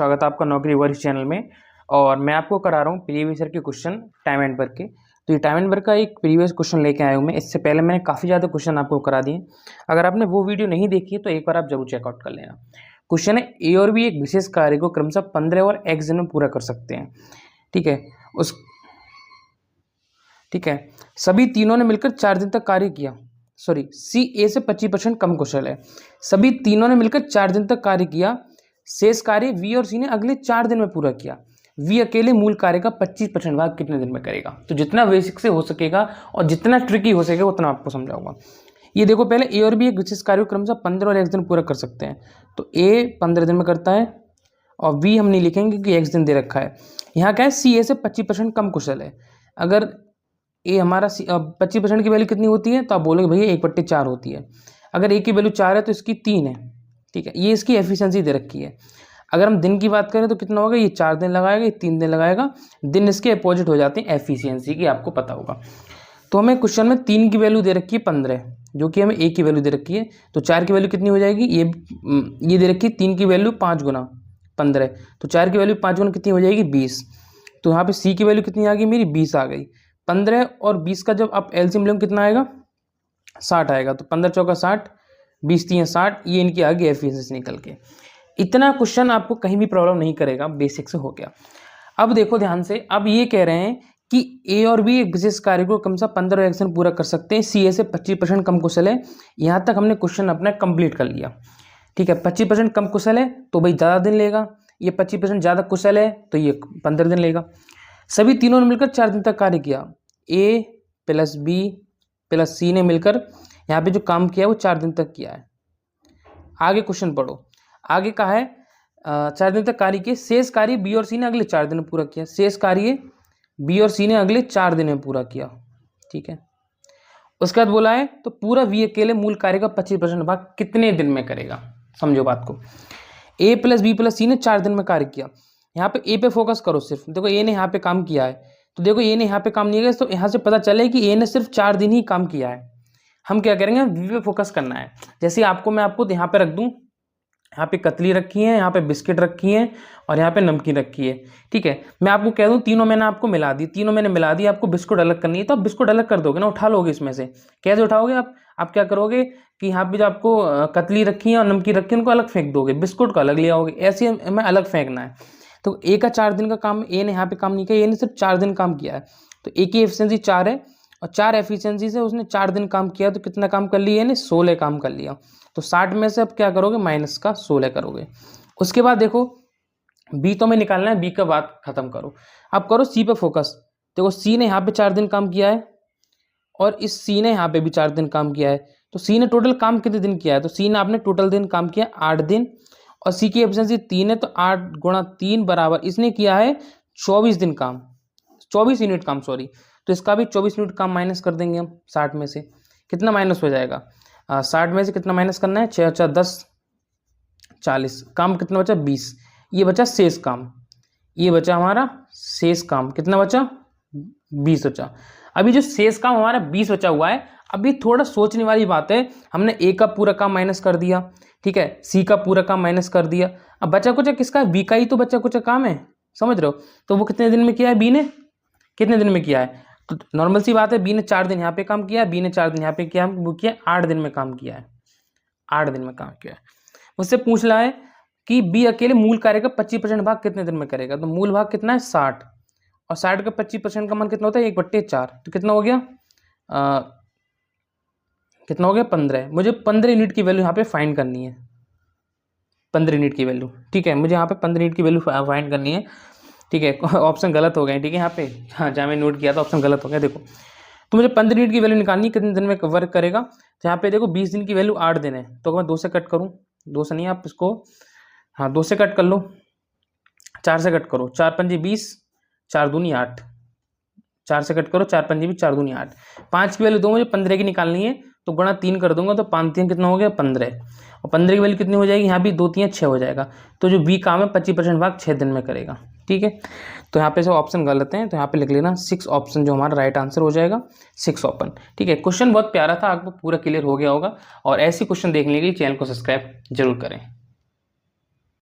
स्वागत है आपका नौकरी वर्ष चैनल में। और मैं आपको करा रहा हूँ प्रीवियस ईयर के क्वेश्चन टाइम एंड वर्क के। तो ये टाइम एंड वर्क का एक प्रीवियस क्वेश्चन लेके आया हूँ मैं। इससे पहले मैंने काफ़ी ज़्यादा क्वेश्चन आपको करा दिए। अगर आपने वो वीडियो नहीं देखी है तो एक बार आप जरूर चेकआउट कर लेना। क्वेश्चन है, ए और बी एक विशेष कार्य को क्रमशः 15 और x दिन में पूरा कर सकते हैं। ठीक है, सभी तीनों ने मिलकर 4 दिन तक कार्य किया। सी ए से 25% कम कुशल है। सभी तीनों ने मिलकर 4 दिन तक कार्य किया। शेष कार्य वी और सी ने अगले 4 दिन में पूरा किया। वी अकेले मूल कार्य का 25% भाग कितने दिन में करेगा? तो जितना बेसिक से हो सकेगा और जितना ट्रिकी हो सकेगा उतना आपको समझाऊंगा। ये देखो, पहले ए और बी एक विशेष कार्य को क्रमशः 15 और x दिन पूरा कर सकते हैं। तो ए 15 दिन में करता है और बी हम नहीं लिखेंगे क्योंकि x दिन दे रखा है। यहाँ क्या है, सी ए से 25% कम कुशल है। अगर ए हमारा 25% की वैल्यू कितनी होती है तो आप बोलोगे भैया 1/4 होती है। अगर ए की वैल्यू 4 है तो इसकी 3 है। ठीक है, ये इसकी एफिशिएंसी दे रखी है। अगर हम दिन की बात करें तो कितना होगा, ये 4 दिन लगाएगा, ये 3 दिन लगाएगा। दिन इसके अपोजिट हो जाते हैं एफिशिएंसी की, आपको पता होगा। तो हमें क्वेश्चन में 3 की वैल्यू दे रखी है 15, जो कि हमें ए की वैल्यू दे रखी है। तो 4 की वैल्यू कितनी हो जाएगी, ये दे रखी है 3 की वैल्यू 5 गुना 15, तो 4 की वैल्यू 5 गुना कितनी हो जाएगी 20। तो यहाँ पे सी की वैल्यू कितनी आ गई मेरी, 20 आ गई। 15 और 20 का जब आप एलसीएम लेंगे कितना आएगा, 60 आएगा। तो 15 चौका 60, 20 3 60, ये इनकी आ गई एफिशिएंसी निकल के। इतना क्वेश्चन आपको कहीं भी प्रॉब्लम नहीं करेगा, बेसिक से हो गया। अब देखो ध्यान से, अब ये कह रहे हैं कि ए और बी एक विशेष कार्य को क्रमशः 15 और x दिन पूरा कर सकते हैं। सी ए से 25% कम कुशल है। यहाँ तक हमने क्वेश्चन अपना कंप्लीट कर लिया। ठीक है, 25% कम कुशल है तो भाई ज़्यादा दिन लेगा। ये 25% ज़्यादा कुशल है तो ये 15 दिन लेगा। सभी तीनों ने मिलकर 4 दिन तक कार्य किया। ए प्लस बी प्लस सी ने मिलकर यहाँ पे जो काम किया वो 4 दिन तक किया है। आगे क्वेश्चन पढ़ो, आगे कहा है 4 दिन तक कार्य किए। शेष कार्य बी और सी ने अगले 4 दिन में पूरा किया। शेष कार्य बी और सी ने अगले 4 दिन में पूरा किया। ठीक है, उसके बाद बोला है तो पूरा वी अकेले मूल कार्य का 25% भाग कितने दिन में करेगा? समझो बात को। ए प्लस बी प्लस सी ने 4 दिन में कार्य किया। यहाँ पे ए पे फोकस करो सिर्फ। देखो ए ने यहाँ पे काम किया है, तो देखो ए ने यहाँ पे काम नहीं किया, तो यहाँ से पता चले कि ए ने सिर्फ 4 दिन ही काम किया है। हम क्या करेंगे, वी पे फोकस करना है। जैसे मैं आपको यहाँ पे रख दूँ, यहाँ पे कतली रखी है, यहाँ पे बिस्किट रखी है और यहाँ पे नमकीन रखी है। ठीक है, मैं आपको कह दूँ तीनों मैंने आपको मिला दी, तीनों मैंने मिला दी। आपको बिस्कुट अलग करनी है तो आप बिस्कुट अलग कर दोगे ना, उठा लोगे इसमें से। कैसे उठाओगे आप क्या करोगे कि यहाँ पे जो आपको कतली रखी है और नमकीन रखी है उनको अलग फेंक दोगे, बिस्कुट को अलग ले आओगे। ऐसे हमें अलग फेंकना है। तो ए का 4 दिन का काम, ए ने यहाँ पे काम नहीं किया, ए ने सिर्फ 4 दिन काम किया है। तो ए की एफिशिएंसी 4 है और 4 एफिशिएंसी से उसने 4 दिन काम किया, तो कितना काम कर लिया ने, 16 काम कर लिया। तो 60 में से अब क्या करोगे, माइनस का 16 करोगे। उसके बाद देखो बी तो हमें निकालना है, बी का बात खत्म करो। अब करो सी पे फोकस। देखो सी ने यहाँ पे 4 दिन काम किया है और इस सी ने यहाँ पे भी 4 दिन काम किया है। तो सी ने टोटल काम कितने दिन किया है, तो सी ने आपने टोटल दिन काम किया 8 दिन और सी की एफिशिएंसी 3 है, तो 8 गुणा 3 बराबर इसने किया है 24 दिन काम, 24 यूनिट काम, सॉरी। तो इसका भी 24 यूनिट काम माइनस कर देंगे हम 60 में से। कितना माइनस हो जाएगा, 60 में से कितना माइनस करना है, 6 4 10 40, काम कितना बचा 20। ये बचा शेष काम, ये बचा हमारा शेष काम, कितना बचा 20 बचा। अभी जो शेष काम हमारा 20 बचा हुआ है, अभी थोड़ा सोचने वाली बात है। हमने ए का पूरा काम माइनस कर दिया, ठीक है, सी का पूरा काम माइनस कर दिया। अब बचा कुछ किसका, बी का ही तो बचा कुछ काम है, समझ रहे हो। तो वो कितने दिन में किया है, बी ने कितने दिन में किया है, तो नॉर्मल सी बात है, बी ने 4 दिन यहाँ पे काम किया, बी ने 4 दिन यहाँ पे किया, वो किया 8 दिन में काम किया है, 8 दिन में काम किया है। मुझसे पूछ रहा है कि बी अकेले मूल कार्य का 25% भाग कितने दिन में करेगा। तो मूल भाग कितना है 60 और 60 का 25% का मान कितना होता है 1/4। तो कितना हो गया, कितना हो गया 15। मुझे 15 यूनिट की वैल्यू यहाँ पे फाइंड करनी है, 15 यूनिट की वैल्यू। ठीक है, मुझे यहाँ पे 15 यूनिट की वैल्यू फाइंड करनी है। ठीक है, ऑप्शन गलत हो गए, ठीक है, यहाँ पे हाँ जहाँ मैंने नोट किया था ऑप्शन गलत हो गया। देखो तो मुझे 15 यूनिट की वैल्यू निकालनी है, कितने दिन में वर्क करेगा। तो यहाँ पे देखो 20 दिन की वैल्यू 8 दिन है, तो मैं 2 से कट करूँ, 2 से नहीं, आप इसको हाँ 2 से कट कर लो, 4 से कट करो, 4 पंजे 20, 4 दूनी 8, 4 से कट करो, 4 पंजे 20, 4 दूनी 8। 5 की वैल्यू दो, मुझे 15 की निकालनी है, तो गुणा 3 कर दूंगा, तो 5 3 कितना हो गया 15, और 15 की वैल्यू कितनी हो जाएगी, यहाँ भी 2 3 6 हो जाएगा। तो जो बी काम है 25% भाग 6 दिन में करेगा। ठीक है, तो यहाँ पे सब ऑप्शन गलत हैं, तो यहाँ पे लिख लेना 6 ऑप्शन जो हमारा राइट आंसर हो जाएगा, 6 ओपन। ठीक है, क्वेश्चन बहुत प्यारा था, आपको पूरा क्लियर हो गया होगा। और ऐसे क्वेश्चन देखने के लिए चैनल को सब्सक्राइब जरूर करें।